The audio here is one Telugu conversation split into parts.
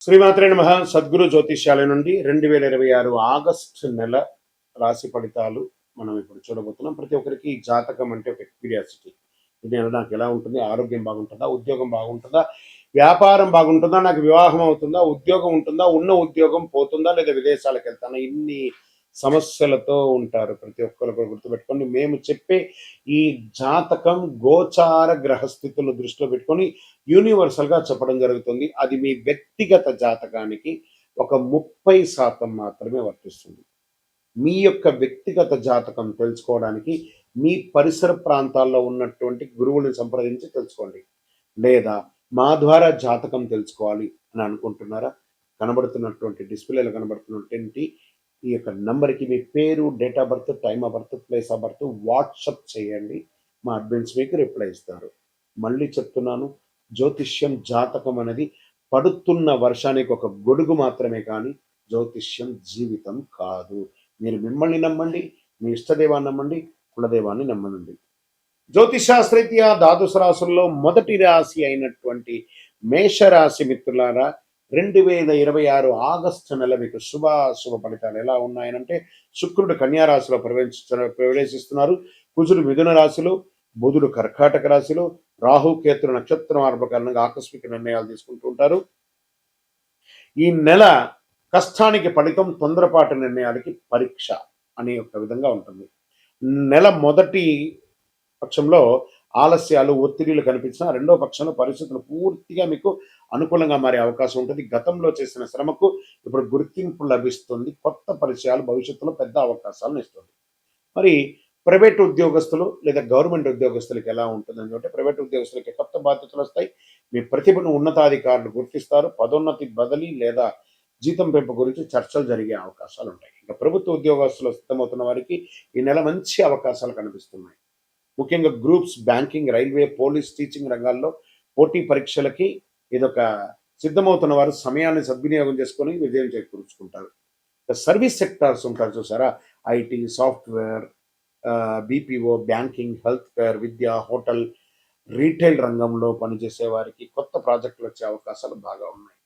శ్రీమాత్రే నమః. సద్గురు జ్యోతిష్యాలయం నుండి 2026 ఆగస్టు నెల రాశి ఫలితాలు మనం ఇప్పుడు చూడబోతున్నాం. ప్రతి ఒక్కరికి జాతకం అంటే ఒక క్యూరియాసిటీ. ఇది నాకు ఎలా ఉంటుంది, ఆరోగ్యం బాగుంటుందా, ఉద్యోగం బాగుంటుందా, వ్యాపారం బాగుంటుందా, నాకు వివాహం అవుతుందా, ఉద్యోగం ఉంటుందా, ఉన్న ఉద్యోగం పోతుందా, లేదా విదేశాలకు వెళ్తానా, ఇన్ని సమస్యలతో ఉంటారు. ప్రతి ఒక్కరు కూడా గుర్తుపెట్టుకోండి, మేము చెప్పే ఈ జాతకం గోచార గ్రహస్థితులను దృష్టిలో పెట్టుకొని యూనివర్సల్గా చెప్పడం జరుగుతుంది. అది మీ వ్యక్తిగత జాతకానికి ఒక 30% మాత్రమే వర్తిస్తుంది. మీ యొక్క వ్యక్తిగత జాతకం తెలుసుకోవడానికి మీ పరిసర ప్రాంతాల్లో ఉన్నటువంటి గురువుని సంప్రదించి తెలుసుకోండి. లేదా మా ద్వారా జాతకం తెలుసుకోవాలి అని అనుకుంటున్నారా? కనబడుతున్నటువంటి డిస్ప్లేలో కనబడుతున్నటువంటి ఈ యొక్క నంబర్కి మీ పేరు, date of birth, time of birth, place of birth WhatsApp చేయండి. మా అడ్మిన్స్ మీకు రిప్లై ఇస్తారు. మళ్ళీ చెప్తున్నాను, జ్యోతిష్యం జాతకం అనేది పడుతున్న వర్షానికి ఒక గొడుగు మాత్రమే, కానీ జ్యోతిష్యం జీవితం కాదు. మీరు మిమ్మల్ని నమ్మండి, మీ ఇష్టదేవాన్ని నమ్మండి, కులదేవాన్ని నమ్మనండి. జ్యోతిషాస్త్రీత్యా ద్వాదశ రాశుల్లో మొదటి రాశి అయినటువంటి మేషరాశి మిత్రులారా, 2026 ఆగస్టు నెల మీకు శుభాశుభ ఫలితాలు ఎలా ఉన్నాయనంటే, శుక్రుడు కన్యా రాశిలో ప్రవేశిస్తున్నారు, కుజుడు మిథున రాశిలో, బుధుడు కర్కాటక రాశిలో, రాహు కేతుల నక్షత్ర మార్పు కారణంగా ఆకస్మిక నిర్ణయాలు తీసుకుంటూ ఉంటారు. ఈ నెల కష్టానికి ఫలితం, తొందరపాటు నిర్ణయాలకి పరీక్ష అనే ఒక విధంగా ఉంటుంది. నెల మొదటి పక్షంలో ఆలస్యాలు, ఒత్తిడిలు కనిపించిన రెండో పక్షంలో పరిస్థితులు పూర్తిగా మీకు అనుకూలంగా మారే అవకాశం ఉంటుంది. గతంలో చేసిన శ్రమకు ఇప్పుడు గుర్తింపు లభిస్తుంది. కొత్త పరిచయాలు భవిష్యత్తులో పెద్ద అవకాశాలను ఇస్తుంది. మరి ప్రైవేట్ ఉద్యోగస్తులు లేదా గవర్నమెంట్ ఉద్యోగస్తులకి ఎలా ఉంటుంది అంటే, ప్రైవేట్ ఉద్యోగస్తులకి కొత్త బాధ్యతలు వస్తాయి. మీ ప్రతిభను ఉన్నతాధికారులు గుర్తిస్తారు. పదోన్నతి, బదిలీ లేదా జీతం పెంపు గురించి చర్చలు జరిగే అవకాశాలు ఉంటాయి. ఇంకా ప్రభుత్వ ఉద్యోగస్తులు సిద్ధమవుతున్న వారికి ఈ నెల మంచి అవకాశాలు కనిపిస్తున్నాయి. ముఖ్యంగా groups, banking, railway, police, teaching రంగాల్లో పోటీ పరీక్షలకి ఇదొక సిద్ధమవుతున్న వారు సమయాన్ని సద్వినియోగం చేసుకొని విజయం చేకూర్చుకుంటారు. సర్వీస్ సెక్టార్స్ ఉంటారు చూసారా, IT, software, BPO, banking, health care, Vidya, hotel, retail రంగంలో పనిచేసే వారికి కొత్త ప్రాజెక్టులు వచ్చే అవకాశాలు బాగా ఉన్నాయి.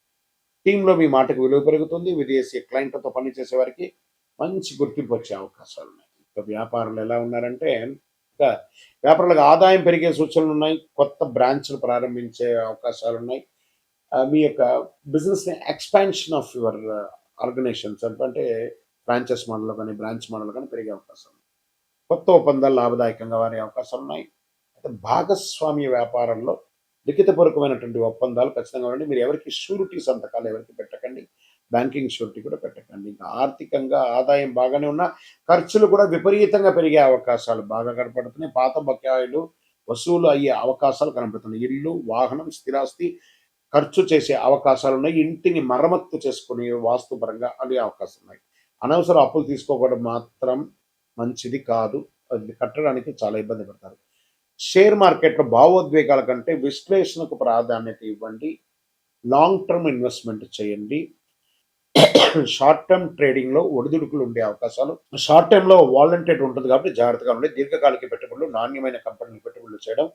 టీంలో మీ మాటకు విలువ పెరుగుతుంది. విదేశీ క్లయింట్లతో పనిచేసే వారికి మంచి గుర్తింపు వచ్చే అవకాశాలు ఉన్నాయి. ఇంకా వ్యాపారులు ఎలా ఉన్నారంటే, ఇంకా వ్యాపారులకు ఆదాయం పెరిగే సూచనలు ఉన్నాయి. కొత్త బ్రాంచ్లు ప్రారంభించే అవకాశాలు ఉన్నాయి. మీ యొక్క బిజినెస్ని ఎక్స్పాన్షన్ ఆఫ్ యువర్ ఆర్గనైజేషన్స్ అంటే ఫ్రాంచైజ్ మోడల్ కానీ బ్రాంచ్ మోడల్ కానీ పెరిగే అవకాశం ఉంది. కొత్త ఒప్పందాలు లాభదాయకంగా మారే అవకాశాలు ఉన్నాయి. అయితే భాగస్వామ్య వ్యాపారంలో లిఖితపూర్వకమైనటువంటి ఒప్పందాలు ఖచ్చితంగా ఉండండి. మీరు ఎవరికి షూరిటీ సంతకాలు ఎవరికి పెట్టకండి, బ్యాంకింగ్ షూరిటీ కూడా పెట్టకండి. ఇంకా ఆర్థికంగా ఆదాయం బాగానే ఉన్నా ఖర్చులు కూడా విపరీతంగా పెరిగే అవకాశాలు బాగా కనపడుతున్నాయి. పాత బకాయిలు వసూలు అయ్యే అవకాశాలు కనపడుతున్నాయి. ఇల్లు, వాహనం, స్థిరాస్తి ఖర్చు చేసే అవకాశాలు ఉన్నాయి. ఇంటిని మరమ్మత్తు చేసుకునే వాస్తుపరంగా అనే అవకాశాలు ఉన్నాయి. అనవసర అప్పులు తీసుకోవడం మాత్రం మంచిది కాదు. అది కట్టడానికి చాలా ఇబ్బంది పడతారు. షేర్ మార్కెట్లో భావోద్వేగాల కంటే విశ్లేషణకు ప్రాధాన్యత ఇవ్వండి. లాంగ్ టర్మ్ ఇన్వెస్ట్మెంట్ చేయండి. షార్ట్ టర్మ్ ట్రేడింగ్లో ఒడిదుడుకులు ఉండే అవకాశాలు, షార్ట్ టర్మ్లో వాలంటేట్ ఉంటుంది కాబట్టి జాగ్రత్తగా ఉండే. దీర్ఘకాలిక పెట్టుబడులు, నాణ్యమైన కంపెనీలు పెట్టుబడులు చేయడం,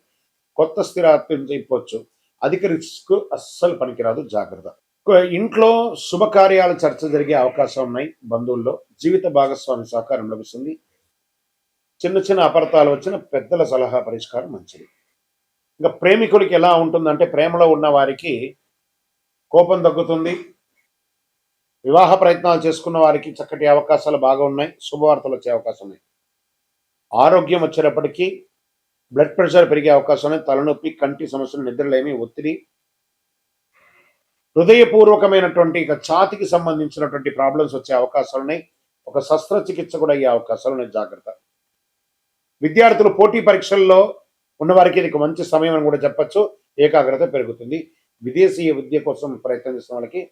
కొత్త స్థిరాస్తిని చెప్పవచ్చు. అధిక రిస్క్ అస్సలు పనికిరాదు, జాగ్రత్త. ఇంట్లో శుభకార్యాల చర్చ జరిగే అవకాశం ఉన్నాయి. బంధువుల్లో జీవిత భాగస్వామి సహకారం లభిస్తుంది. చిన్న చిన్న అపార్థాలు వచ్చిన పెద్దల సలహా పరిష్కారం మంచిది. ఇంకా ప్రేమికులకి ఎలా ఉంటుందంటే, ప్రేమలో ఉన్న వారికి కోపం తగ్గుతుంది. వివాహ ప్రయత్నాలు చేసుకున్న వారికి చక్కటి అవకాశాలు బాగా ఉన్నాయి. శుభవార్తలు వచ్చే అవకాశం ఉన్నాయి. ఆరోగ్యం వచ్చేటప్పటికీ బ్లడ్ ప్రెషర్ పెరిగే అవకాశం ఉన్నాయి. తలనొప్పి, కంటి సమస్యలు, నిద్రలేమి, ఒత్తిడి, హృదయపూర్వకమైనటువంటి ఇక ఛాతికి సంబంధించినటువంటి ప్రాబ్లమ్స్ వచ్చే అవకాశాలు ఉన్నాయి. ఒక శస్త్రచికిత్స కూడా అయ్యే అవకాశాలు ఉన్నాయి, జాగ్రత్త. విద్యార్థులు పోటీ పరీక్షల్లో ఉన్నవారికి ఇది మంచి సమయం అని కూడా చెప్పచ్చు. ఏకాగ్రత పెరుగుతుంది. విదేశీయ విద్య కోసం ప్రయత్నం చేస్తున్న వాళ్ళకి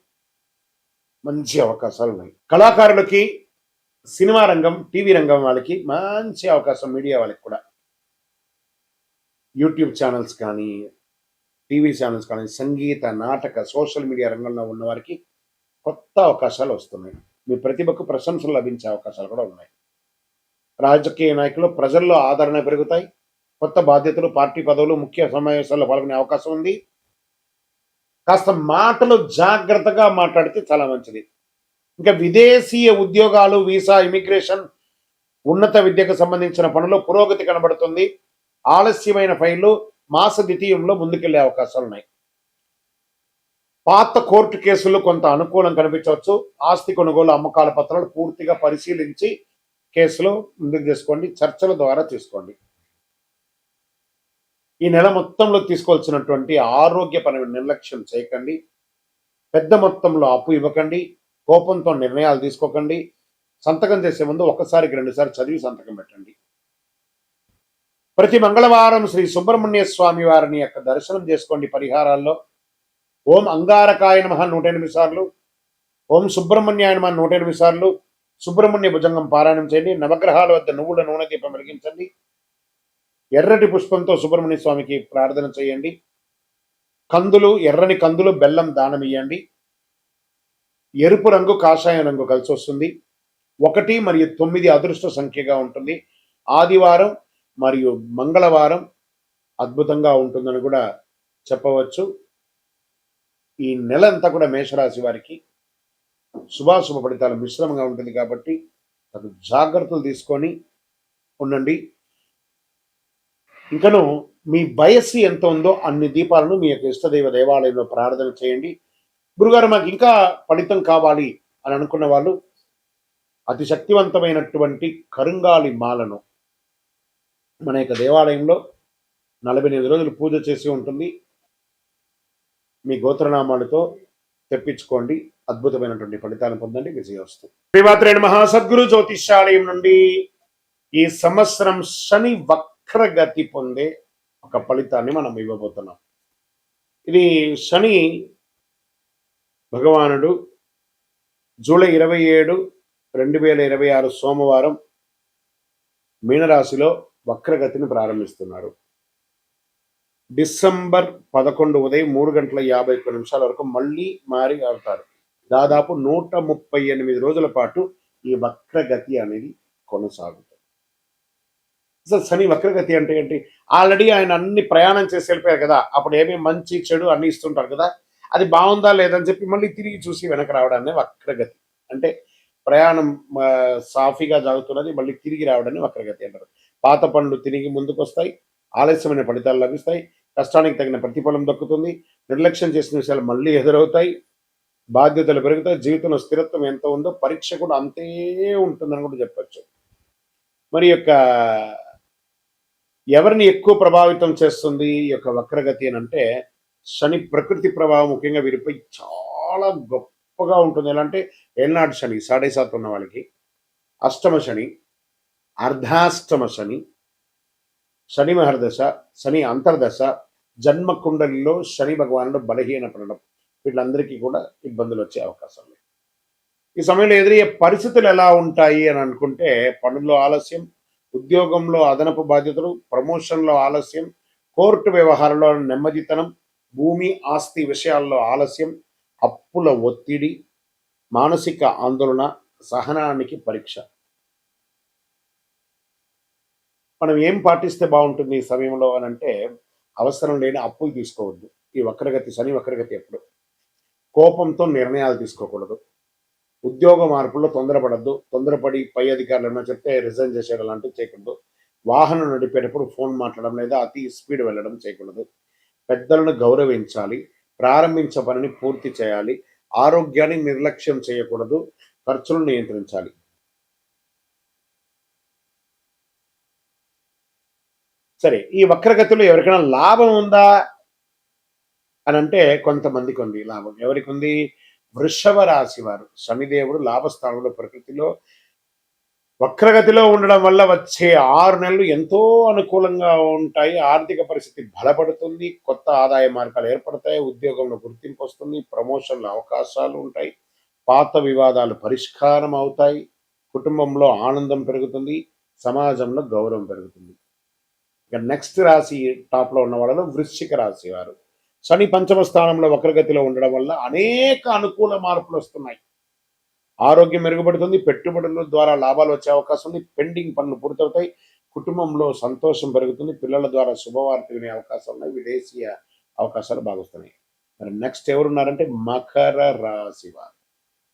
మంచి అవకాశాలు ఉన్నాయి. కళాకారులకి, సినిమా రంగం, టీవీ రంగం వాళ్ళకి మంచి అవకాశం. మీడియా వాళ్ళకి కూడా, యూట్యూబ్ ఛానల్స్ కానీ, టీవీ ఛానల్స్ కానీ, సంగీత, నాటక, సోషల్ మీడియా రంగంలో ఉన్న వారికి కొత్త అవకాశాలు వస్తున్నాయి. మీ ప్రతిభకు ప్రశంసలు లభించే అవకాశాలు కూడా ఉన్నాయి. రాజకీయ నాయకులు, ప్రజల్లో ఆదరణ పెరుగుతాయి. కొత్త బాధ్యతలు, పార్టీ పదవులు, ముఖ్య సమావేశాల్లో పాల్గొనే అవకాశం ఉంది. కాస్త మాటలు జాగ్రత్తగా మాట్లాడితే చాలా మంచిది. ఇంకా విదేశీయ ఉద్యోగాలు, వీసా, ఇమిగ్రేషన్, ఉన్నత విద్యకు సంబంధించిన పనులు పురోగతి కనబడుతుంది. ఆలస్యమైన ఫైళ్లు మాస ద్వితీయంలో ముందుకెళ్లే అవకాశాలున్నాయి. పాత కోర్టు కేసులు కొంత అనుకూలం కనిపించవచ్చు. ఆస్తి కొనుగోలు, అమ్మకాల పత్రాలు పూర్తిగా పరిశీలించి కేసులో ముందుకు తీసుకోండి. చర్చల ద్వారా తీసుకోండి. ఈ నెల మొత్తంలో తీసుకోవాల్సినటువంటి ఆరోగ్యపరమైన నిర్లక్ష్యం చేయకండి. పెద్ద మొత్తంలో అప్పు ఇవ్వకండి. కోపంతో నిర్ణయాలు తీసుకోకండి. సంతకం చేసే ముందు ఒకసారికి 2 సార్లు చదివి సంతకం పెట్టండి. ప్రతి మంగళవారం శ్రీ సుబ్రహ్మణ్య స్వామి వారిని యొక్క దర్శనం చేసుకోండి. పరిహారాల్లో ఓం అంగారకాయ నమః 108 సార్లు, ఓం సుబ్రహ్మణ్యాయ నమః 108 సార్లు, సుబ్రహ్మణ్య భుజంగం పారాయణం చేయండి. నవగ్రహాల వద్ద నువ్వుల నూనె దీపం వెలిగించండి. ఎర్రటి పుష్పంతో సుబ్రహ్మణ్య స్వామికి ప్రార్థన చేయండి. కందులు, ఎర్రని కందులు, బెల్లం దానం ఇవ్వండి. ఎరుపు రంగు, కాషాయం రంగు కలిసి వస్తుంది. 1 మరియు 9 అదృష్ట సంఖ్యగా ఉంటుంది. ఆదివారం మరియు మంగళవారం అద్భుతంగా ఉంటుందని కూడా చెప్పవచ్చు. ఈ నెల అంతా కూడా మేషరాశి వారికి శుభాశుభ ఫలితాలు మిశ్రమంగా ఉంటుంది కాబట్టి తగు జాగ్రత్తలు తీసుకొని ఉండండి. ఇంకను మీ వయస్సు ఎంత ఉందో అన్ని దీపాలను మీ యొక్క ఇష్టదైవ దేవాలయంలో ప్రార్థన చేయండి. గురుగారు మాకు ఇంకా ఫలితం కావాలి అని అనుకున్న వాళ్ళు అతి శక్తివంతమైనటువంటి కరుంగాలి మాలను మన యొక్క దేవాలయంలో 48 రోజులు పూజ చేసి ఉంటుంది. మీ గోత్రనామాలతో తెప్పించుకోండి. అద్భుతమైనటువంటి ఫలితాలను పొందండి. విజయోస్తు. శ్రీమాత్రే నమః. సద్గురు జ్యోతిష్యాలయం నుండి ఈ సంవత్సరం శని వక్రగతి పొందే ఒక ఫలితాన్ని మనం ఇవ్వబోతున్నాం. ఇది శని భగవానుడు జూలై 27, 2026 సోమవారం మీనరాశిలో వక్రగతిని ప్రారంభిస్తున్నారు. డిసెంబర్ 11 ఉదయం 3:51 వరకు మళ్ళీ మారి అవుతారు. దాదాపు 138 రోజుల పాటు ఈ వక్రగతి అనేది కొనసాగుతుంది. అసలు శని వక్రగతి అంటే ఏంటి? ఆల్రెడీ ఆయన అన్ని ప్రయాణం చేసి వెళ్ళిపోయారు కదా, అప్పుడు ఏమేమి మంచి చెడు అన్ని ఇస్తుంటారు కదా, అది బాగుందా లేదని చెప్పి మళ్ళీ తిరిగి చూసి వెనక రావడాన్ని వక్రగతి అంటే. ప్రయాణం సాఫీగా సాగుతున్నది, మళ్ళీ తిరిగి రావడాన్ని వక్రగతి అంటారు. పాత పనులు తిరిగి ముందుకు వస్తాయి, ఆలస్యమైన ఫలితాలు లభిస్తాయి, కష్టానికి తగిన ప్రతిఫలం దక్కుతుంది, నిర్లక్ష్యం చేసిన విషయాలు మళ్ళీ ఎదురవుతాయి, బాధ్యతలు పెరుగుతాయి, జీవితంలో స్థిరత్వం ఎంత ఉందో పరీక్ష కూడా అంతే ఉంటుందని కూడా చెప్పచ్చు. మరి యొక్క ఎవరిని ఎక్కువ ప్రభావితం చేస్తుంది ఈ యొక్క వక్రగతి అని అంటే, శని ప్రకృతి ప్రభావం ముఖ్యంగా వీరిపై చాలా గొప్పగా ఉంటుంది. ఎలా అంటే ఏళ్ళనాటి శని 7.5 ఉన్న వాళ్ళకి, అష్టమ శని, అర్ధాష్టమ శని, శని మహర్దశ, శని అంతర్దశ, జన్మ కుండలిలో శని భగవానుడు బలహీనపడడం, వీళ్ళందరికీ కూడా ఇబ్బందులు వచ్చే అవకాశం లేదు. ఈ సమయంలో ఎదురయ్యే పరిస్థితులు ఎలా ఉంటాయి అని అనుకుంటే, పనుల్లో ఆలస్యం, ఉద్యోగంలో అదనపు బాధ్యతలు, ప్రమోషన్లో ఆలస్యం, కోర్టు వ్యవహారంలో నెమ్మదితనం, భూమి ఆస్తి విషయాల్లో ఆలస్యం, అప్పుల ఒత్తిడి, మానసిక ఆందోళన, సహనానికి పరీక్ష. మనం ఏం పాటిస్తే బాగుంటుంది ఈ సమయంలో అని అంటే, అవసరం లేని అప్పులు తీసుకోవద్దు. ఈ వక్రగతి, శని వక్రగతి ఎప్పుడు కోపంతో నిర్ణయాలు తీసుకోకూడదు. ఉద్యోగ మార్పుల్లో తొందరపడద్దు. తొందరపడి పై అధికారులు ఏమైనా చెప్తే రిజైన్ చేసేయడం లాంటివి చేయకూడదు. వాహనం నడిపేటప్పుడు ఫోన్ మాట్లాడడం లేదా అతి స్పీడ్ వెళ్ళడం చేయకూడదు. పెద్దలను గౌరవించాలి. ప్రారంభించే పనిని పూర్తి చేయాలి. ఆరోగ్యాన్ని నిర్లక్ష్యం చేయకూడదు. ఖర్చులను నియంత్రించాలి. సరే, ఈ వక్రగతిలో ఎవరికైనా లాభం ఉందా అని అంటే కొంతమందికి ఉంది లాభం. ఎవరికి ఉంది? వృషభ రాశి వారు. శనిదేవుడు లాభస్థానంలో ప్రకృతిలో వక్రగతిలో ఉండడం వల్ల వచ్చే 6 నెలలు ఎంతో అనుకూలంగా ఉంటాయి. ఆర్థిక పరిస్థితి బలపడుతుంది. కొత్త ఆదాయ మార్గాలు ఏర్పడతాయి. ఉద్యోగంలో గుర్తింపు వస్తుంది. ప్రమోషన్ల అవకాశాలు ఉంటాయి. పాత వివాదాలు పరిష్కారం అవుతాయి. కుటుంబంలో ఆనందం పెరుగుతుంది. సమాజంలో గౌరవం పెరుగుతుంది. ఇక నెక్స్ట్ రాశి టాప్లో ఉన్న వాళ్ళలో వృశ్చిక రాశి వారు. శని పంచమ స్థానంలో వక్రగతిలో ఉండడం వల్ల అనేక అనుకూల మార్పులు వస్తున్నాయి. ఆరోగ్యం మెరుగుపడుతుంది. పెట్టుబడుల ద్వారా లాభాలు వచ్చే అవకాశం ఉంది. పెండింగ్ పనులు పూర్తవుతాయి. కుటుంబంలో సంతోషం పెరుగుతుంది. పిల్లల ద్వారా శుభవార్త వినే అవకాశం ఉన్నాయి. విదేశీయ అవకాశాలు బాగొస్తున్నాయి. మరి నెక్స్ట్ ఎవరున్నారంటే మకర రాశి వారు.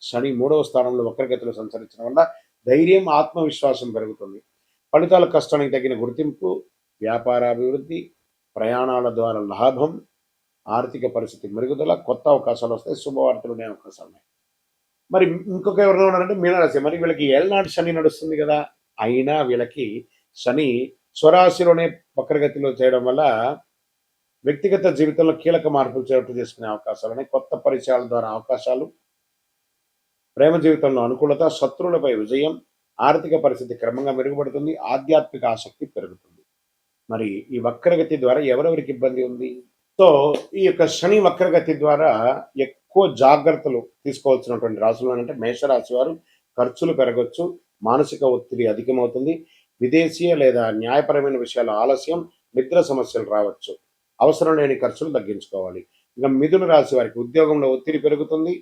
శని 3వ స్థానంలో వక్రగతిలో సంచరించడం వల్ల ధైర్యం, ఆత్మవిశ్వాసం పెరుగుతుంది. ఫలితాల కష్టానికి తగిన గుర్తింపు, వ్యాపారాభివృద్ధి, ప్రయాణాల ద్వారా లాభం, ఆర్థిక పరిస్థితి మెరుగుదల, కొత్త అవకాశాలు వస్తాయి, శుభవార్తలు ఉండే అవకాశాలు ఉన్నాయి. మరి ఇంకొక ఎవరైనా ఉన్నారంటే మీనరాశి. మరి వీళ్ళకి ఏళ్ళనాటి శని నడుస్తుంది కదా, అయినా వీళ్ళకి శని స్వరాశిలోనే వక్రగతిలో చేయడం వల్ల వ్యక్తిగత జీవితంలో కీలక మార్పులు చోటు చేసుకునే అవకాశాలు ఉన్నాయి. కొత్త పరిచయాల ద్వారా అవకాశాలు, ప్రేమ జీవితంలో అనుకూలత, శత్రువులపై విజయం, ఆర్థిక పరిస్థితి క్రమంగా మెరుగుపడుతుంది, ఆధ్యాత్మిక ఆసక్తి పెరుగుతుంది. మరి ఈ వక్రగతి ద్వారా ఎవరెవరికి ఇబ్బంది ఉంది? సో ఈ యొక్క శని వక్రగతి ద్వారా ఎక్కువ జాగ్రత్తలు తీసుకోవాల్సినటువంటి రాశులు అంటే మేషరాశి వారు. ఖర్చులు పెరగొచ్చు, మానసిక ఒత్తిడి అధికమవుతుంది, విదేశీయ లేదా న్యాయపరమైన విషయాల ఆలస్యం, నిద్ర సమస్యలు రావచ్చు. అవసరం లేని ఖర్చులు తగ్గించుకోవాలి. ఇంకా మిథున రాశి వారికి ఉద్యోగంలో ఒత్తిడి పెరుగుతుంది,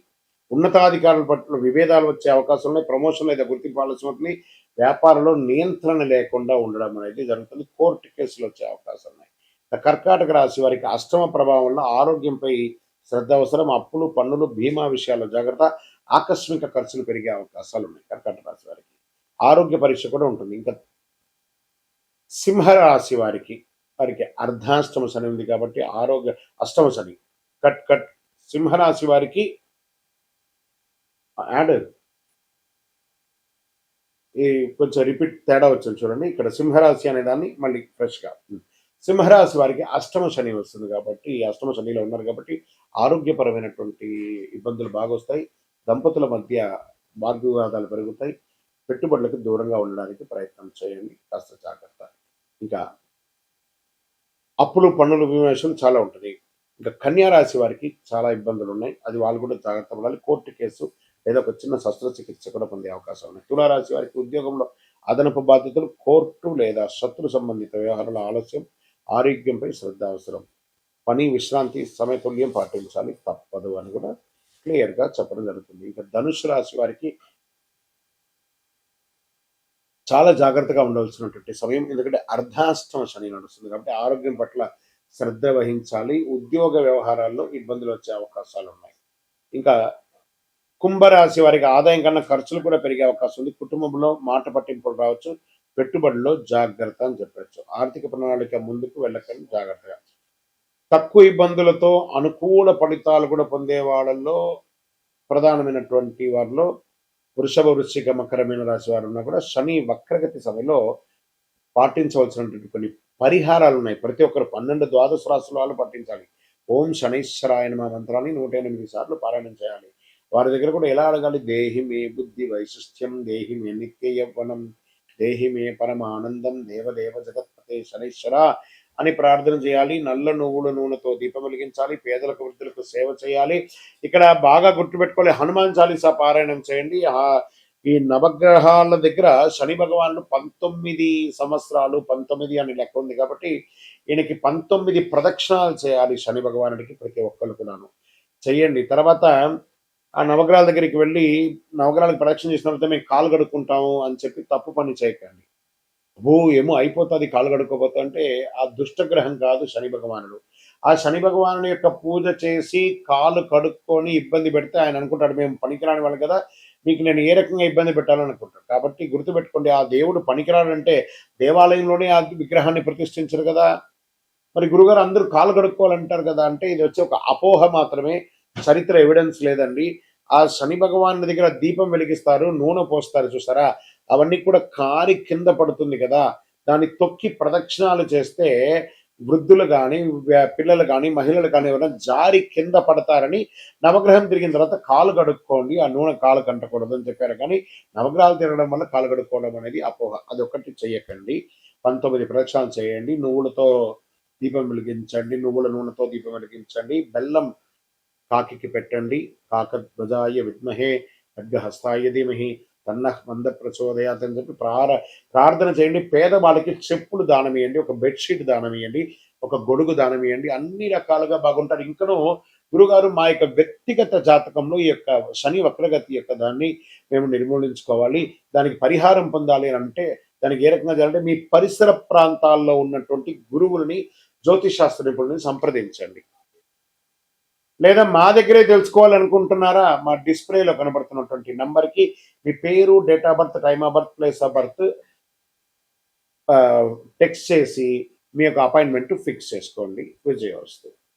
ఉన్నతాధికారుల పట్ల విభేదాలు వచ్చే అవకాశం ఉన్నాయి, ప్రమోషన్ లేదా గుర్తింపు ఆలస్యం అవుతుంది, వ్యాపారంలో నియంత్రణ లేకుండా ఉండడం అనేది జరుగుతుంది, కోర్టు కేసులు వచ్చే అవకాశాలు ఉన్నాయి. కర్కాటక రాశి వారికి అష్టమ ప్రభావం వల్ల ఆరోగ్యంపై శ్రద్ధ అవసరం, అప్పులు, పన్నులు, బీమా విషయాల్లో జాగ్రత్త, ఆకస్మిక ఖర్చులు పెరిగే అవకాశాలు ఉన్నాయి. కర్కాటక రాశి వారికి ఆరోగ్య పరీక్ష కూడా ఉంటుంది. ఇంకా సింహరాశి వారికి అర్ధాష్టమ శని ఉంది కాబట్టి ఆరోగ్య అష్టమ శని కట్ కట్ సింహరాశి వారికి యాడ్ ఈ కొంచెం రిపీట్ తేడా వచ్చింది చూడండి. ఇక్కడ సింహరాశి అనే దాన్ని మళ్ళీ ఫ్రెష్గా సింహరాశి వారికి అష్టమ శని వస్తుంది కాబట్టి అష్టమ శనిలో ఉన్నారు కాబట్టి ఆరోగ్యపరమైనటువంటి ఇబ్బందులు బాగా వస్తాయి. దంపతుల మధ్య వాగ్వివాదాలు పెరుగుతాయి. పెట్టుబడులకు దూరంగా ఉండడానికి ప్రయత్నం చేయండి, కాస్త జాగ్రత్త. ఇంకా అప్పులు, పన్నులు, విమర్శలు చాలా ఉంటుంది. ఇంకా కన్యా రాశి వారికి చాలా ఇబ్బందులు ఉన్నాయి, అది వాళ్ళు కూడా జాగ్రత్త పడాలి. కోర్టు కేసు లేదా ఒక చిన్న శస్త్రచికిత్స కూడా పొందే అవకాశం ఉన్నాయి. తులారాశి వారికి ఉద్యోగంలో అదనపు బాధ్యతలు, కోర్టు లేదా శత్రు సంబంధిత వ్యవహారాల ఆలస్యం, ఆరోగ్యంపై శ్రద్ధ అవసరం, పని విశ్రాంతి సమతుల్యం పాటించాలి, తప్పదు అని కూడా క్లియర్గా చెప్పడం జరుగుతుంది. ఇంకా ధనుసు రాశి వారికి చాలా జాగ్రత్తగా ఉండవలసినటువంటి సమయం, ఎందుకంటే అర్ధాష్టమ శని నడుస్తుంది కాబట్టి ఆరోగ్యం పట్ల శ్రద్ధ వహించాలి. ఉద్యోగ వ్యవహారాల్లో ఇబ్బందులు వచ్చే అవకాశాలు ఉన్నాయి. ఇంకా కుంభరాశి వారికి ఆదాయం కన్నా ఖర్చులు కూడా పెరిగే అవకాశం ఉంది. కుటుంబంలో మాట పట్టింపులు రావచ్చు, పెట్టుబడిలో జాగ్రత్త అని చెప్పచ్చు. ఆర్థిక ప్రణాళిక ముందుకు వెళ్ళకండి, జాగ్రత్తగా. తక్కువ ఇబ్బందులతో అనుకూల ఫలితాలు కూడా పొందే వాళ్ళల్లో ప్రధానమైనటువంటి వారిలో వృషభ, వృశ్చిక, మకర, మీన రాశి వారు ఉన్నా కూడా శని వక్రగతి సమయంలో పాటించవలసినటువంటి కొన్ని పరిహారాలు ఉన్నాయి. ప్రతి ఒక్కరు 12 ద్వాదశ రాశుల వాళ్ళు పాటించాలి. ఓం శనైశ్వరాయ నమః మంత్రాన్ని 108 సార్లు పారాయణం చేయాలి. వారి దగ్గర కూడా ఎలా అడగాలి? దేహి మే బుద్ధి వైశిష్ట్యం, దేహి మే నిత్య యవ్వనం, దేహి మే పరమానందం, దేవదేవ జగత్పతే శనైశ్వర అని ప్రార్థన చేయాలి. నల్ల నువ్వుల నూనెతో దీపం వెలిగించాలి. పేదలకు, వృద్ధులకు సేవ చేయాలి. ఇక్కడ బాగా గుర్తుపెట్టుకోవాలి, హనుమాన్ చాలీసా పారాయణం చేయండి. ఈ నవగ్రహాల దగ్గర శని భగవానుడు 19 సంవత్సరాలు, 19 అని లెక్క ఉంది కాబట్టి ఈయనకి 19 ప్రదక్షిణాలు చేయాలి శని భగవానుడికి, ప్రతి ఒక్కరు కూడాను చెయ్యండి. తర్వాత ఆ నవగ్రహాల దగ్గరికి వెళ్ళి నవగ్రహాలకు ప్రదక్షిణ చేసిన తర్వాత మేము కాలు కడుక్కుంటాము అని చెప్పి తప్పు పని చేయకండి. ఏమో అయిపోతుంది కాలు కడుక్కోపోతా అంటే ఆ దుష్టగ్రహం కాదు శని భగవానుడు. ఆ శని భగవానుని యొక్క పూజ చేసి కాలు కడుక్కొని ఇబ్బంది పెడితే ఆయన అనుకుంటాడు మేము పనికిరాని వాళ్ళు కదా, మీకు నేను ఏ రకంగా ఇబ్బంది పెట్టాలని అనుకుంటాడు. కాబట్టి గుర్తుపెట్టుకోండి, ఆ దేవుడు పనికిరాడంటే దేవాలయంలోనే ఆ విగ్రహాన్ని ప్రతిష్ఠించరు కదా. మరి గురుగారు అందరూ కాలు కడుక్కోవాలంటారు కదా అంటే ఇది వచ్చి ఒక అపోహ మాత్రమే, చరిత్ర ఎవిడెన్స్ లేదండి. ఆ శని భగవాన్ దగ్గర దీపం వెలిగిస్తారు, నూనె పోస్తారు చూస్తారా, అవన్నీ కూడా కారి కింద పడుతుంది కదా, దాన్ని తొక్కి ప్రదక్షిణాలు చేస్తే వృద్ధులు కానీ, పిల్లలు కానీ, మహిళలు కానీ ఎవరైనా జారి కింద పడతారని నవగ్రహం తిరిగిన తర్వాత కాలు కడుక్కోండి, ఆ నూనె కాలు కంటకూడదు అని చెప్పారు. కానీ నవగ్రహాలు తిరగడం వల్ల కాలు కడుక్కోవడం అనేది అపోహ, అదొకటి చెయ్యకండి. 19 ప్రదక్షిణాలు చేయండి, నువ్వులతో దీపం వెలిగించండి, నువ్వుల నూనెతో దీపం వెలిగించండి, బెల్లం కాకి పెట్టండి, కాకధ్వజాయ విద్మహే ఖడ్గహస్తాయ ధీమహి తన్నః మంద ప్రచోదయాత్ అని చెప్పి ప్రార్థన చేయండి. పేదవాళ్ళకి చెప్పులు దానం ఇవ్వండి, ఒక బెడ్షీట్ దానం ఇవ్వండి, ఒక గొడుగు దానం ఇవ్వండి, అన్ని రకాలుగా బాగుంటారు. ఇంకనూ గురుగారు మా యొక్క వ్యక్తిగత జాతకంలో ఈ యొక్క శని వక్రగతి యొక్క దాన్ని మేము నిర్మూలించుకోవాలి, దానికి పరిహారం పొందాలి అని అంటే దానికి ఏ రకంగా చేయాలంటే మీ పరిసర ప్రాంతాల్లో ఉన్నటువంటి గురువులని, జ్యోతిష్ శాస్త్ర నిపుణులని సంప్రదించండి. లేదా మా దగ్గరే తెలుసుకోవాలనుకుంటున్నారా, మా డిస్ప్లేలో కనబడుతున్నటువంటి నంబర్కి మీ పేరు, date of birth, time of birth, place of birth text చేసి మీ యొక్క అపాయింట్మెంట్ ఫిక్స్ చేసుకోండి. విజయవస్తు.